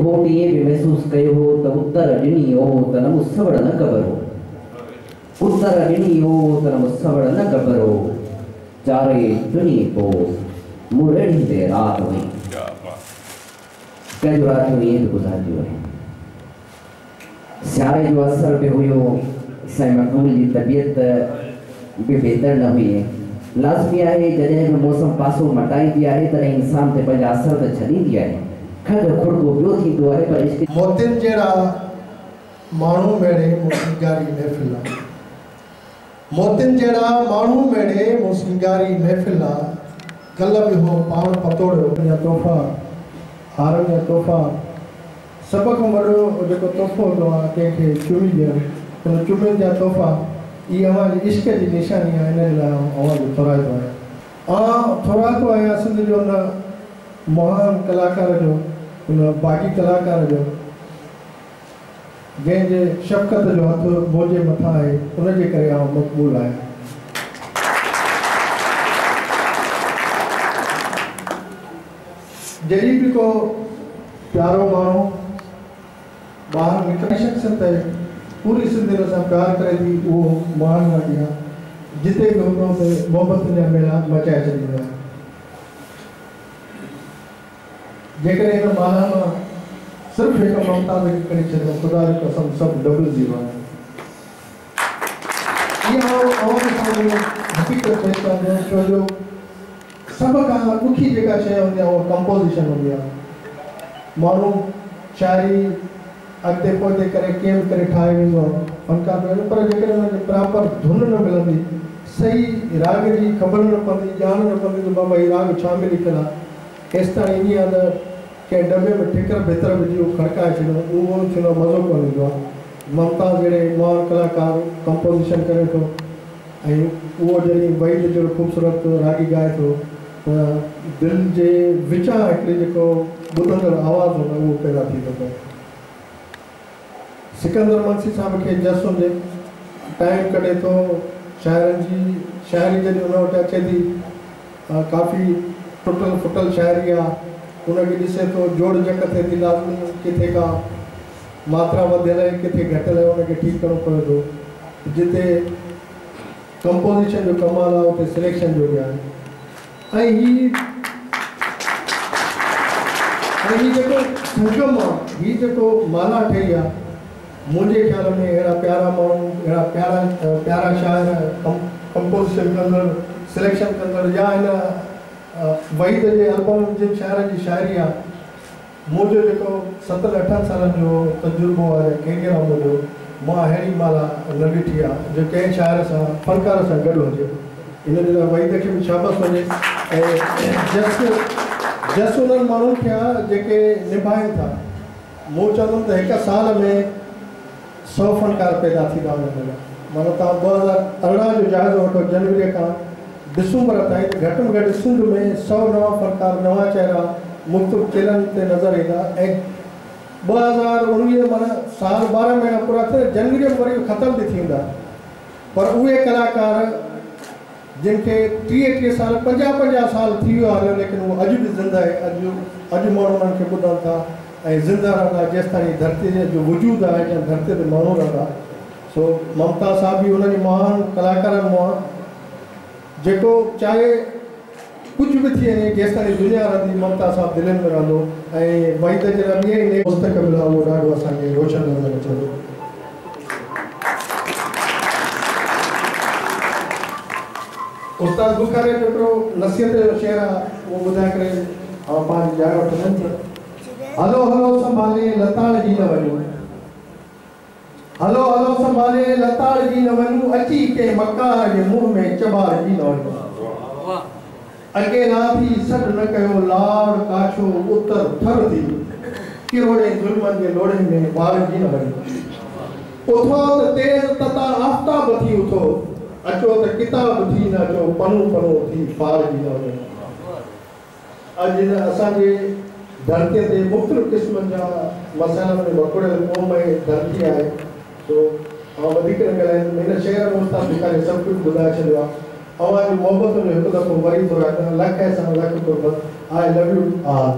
घोटी ये भी महसूस कयो हो त उत्तर ॾिनी हो त न मुसवड़ न कबरो उत्तर ॾिनी हो त न मुसवड़ न कबरो चारे चुनी पोस मुरड़ी दे रात हुई कई रात में ये गुज़ारियो है सियारे जो असर पे हुयो साईं मक़बूल जी तबीयत भी बेहतर न हुई है लाज़मी आहे जॾहिं बि मौसम पासो मटाईंदी आहे तॾहिं इंसान ते पंहिंजा असर त छॾींदी आहे खड़ खुड़को ॿियो थींदो आहे पर इश्क मोतियुनि जहिड़ा माण्हू मेड़े मुसीगारी महफ़िल आहे मोतियुनि जहिड़ा माण्हू मेड़े मुसीगारी महफ़िल आहे कल्ह बि हो पाण पतोड़ियो या तोहफ़ा हारनि जा तोहफ़ा सभ खां वॾो जेको तोहफ़ो हूंदो आहे कंहिंखे चुमी ॾियणु उन चुमियुनि जा तोहफ़ा इहा अव्हांजे इश्क जी निशानी आहे इन लाइ अव्हांजो थोराईंदो आहियां थोराईंदो आहियां सिंध जो उन महान कलाकार जो उन बाक़ी कलाकार जो जंहिंजे शफ़क़त जो हथ मुंहिंजे मथां आहे उनजे करे आउं मक़बूल आहियां जॾहिं बि को प्यारो माण्हू ॿाहिरि निकिरे शख़्सियत पूरी सिंधियुनि सां प्यारु करे थी उहो महान वाटी आहे जिते बि हूंदो हुते मोहबत जा मेला मचाए छॾींदो आहे जेकॾहिं हिन माना मां सिर्फ़ु हिकु ममता में करे छॾियो ख़ुदा जी कसम सभु डबल ज़ीरो आहे इहा हक़ीक़त पेश कंदो छो जो सभ खां ॾुखी जेका शइ हूंदी आहे उहा कंपोज़िशन हूंदी आहे माण्हू शाइरी अॻिते पोइते करे कीअं बि करे ठाहे वेंदो आहे फनकार में पर जेकॾहिं हुनखे प्रॉपर धुन न मिलंदी सही राग जी ख़बर न पवंदी ॼाण न पवंदी त बाबा हीउ राग छा में लिखियलु आहे केसि ताईं ईंदी आहे त कंहिं डॿे में ठिकर भितर विझी उहो खड़काए छॾियो उहो थींदो मज़ो कोन ईंदो आहे ममता जहिड़े महान कलाकार कंपोज़िशन करे थो ऐं उहो जॾहिं वहीद जो ख़ूबसूरत रागी ॻाए थो त दिलि जे विचां हिकिड़ी जेको ॿुधंदड़ आवाज़ु हूंदो उहो पैदा थी थो पए सिकंदर मुंशी साहिब खे जस हुजे टाइम कढे थो शाइरनि जी शाइरी जॾहिं हुन वटि अचे थी काफ़ी टुटल फुटल शाइरी आहे उनखे ॾिसे थो जोड़ जक थिए थी लाज़मी किथे का मात्रा वधियल आहे किथे घटियल आहे उनखे ठीकु करिणो पवे थो जिते कंपोज़िशन जो कमाल आहे उते सिलेक्शन जो बि आहे ऐं हीउ जेको संगम आहे हीउ जेको माला ठही आहे मुंहिंजे ख़्याल में अहिड़ा प्यारा माण्हू अहिड़ा प्यारा शाइर कंपोज़िशन कंदड़ सिलेक्शन कंदड़ या हिन वहीद जे एल्बम जिन शाइरनि जी शाइरी आहे मुंहिंजो जेको 7-8 सालनि जो तजुर्बो आहे कंहिंखे राउंड जो मां अहिड़ी माला न ॾिठी आहे जो कंहिं शाइर सां फनकार सां गॾु हुजे इन जे लाइ वहीद खे बि शाबाश वञे ऐं जस उन्हनि माण्हुनि खे आहे जेके निभाइनि था मूं चवंदुमि त हिकु साल में 100 फनकार पैदा थींदा वञनि माना तव्हां 2018 जो जाइज़ो वठो जनवरी खां दिसंबर ताईं त घटि में घटि सिंध में 100 नवां फनकार नवां चहिरा मुख़्तलिफ़ चेनलनि ते नज़र ईंदा ऐं 2019 माना साल 12 महीना पूरा थिए जनवरी में वरी ख़तमु बि थींदा पर उहे कलाकार जिनखे 30 साल 50 साल थी वियो आहे लेकिन उहो अॼु बि ज़िंदा आहे अॼु माण्हू उन्हनि खे ॿुधनि था ऐं ज़िंदा रहंदा जेसि ताईं धरती जो वजूद आहे या धरती ते माण्हू रहंदा सो ममता साहब बि उन्हनि महान कलाकारनि मां जेको चाहे कुझु बि थी वञे जेसि ताईं दुनिया रहंदी ममता साहब दिलनि में रहंदो ऐं वहीद जे लाइ ॿिए ई मुस्तक़बिल आहे उहो ॾाढो असांखे रोशन नज़र अचे थो उस्ताद बुखारी जो हिकिड़ो नसीहत जो शेर आहे उहो ॿुधाए करे ऐं पंहिंजी जाइ वठंदुमि हलो हलो संभाले लताड़ जी न वञूं हलो हलो संभाले लताड़ जी न वञूं अची के मकार जे मुंहुं में चबार जी न वञूं अकेला थी सॾ न कयो लाड़ काछो उतर थर थी किरोड़े ज़ुल्मनि जे लोड़े में ॿार जी न वञूं उथो त तेज़ तता आफ़्ताब थी उथो अचो त किताब थी न अचो पनो पनो थी पार जी न वञूं अॼु असांजे धरती ते मुख़्तलिफ़ क़िस्मनि जा मसाइलनि में वकुड़ियल क़ौम ऐं धरती आहे सो आउं वधीक न ॻाल्हाईंदुमि हिन शहर में उस्ताद बुखारी सभु कुझु ॿुधाए छॾियो आहे अव्हांजी मोहबत जो हिकु दफ़ो वरी थोरा लख सां लख कुर्बत आई लव यू ऑल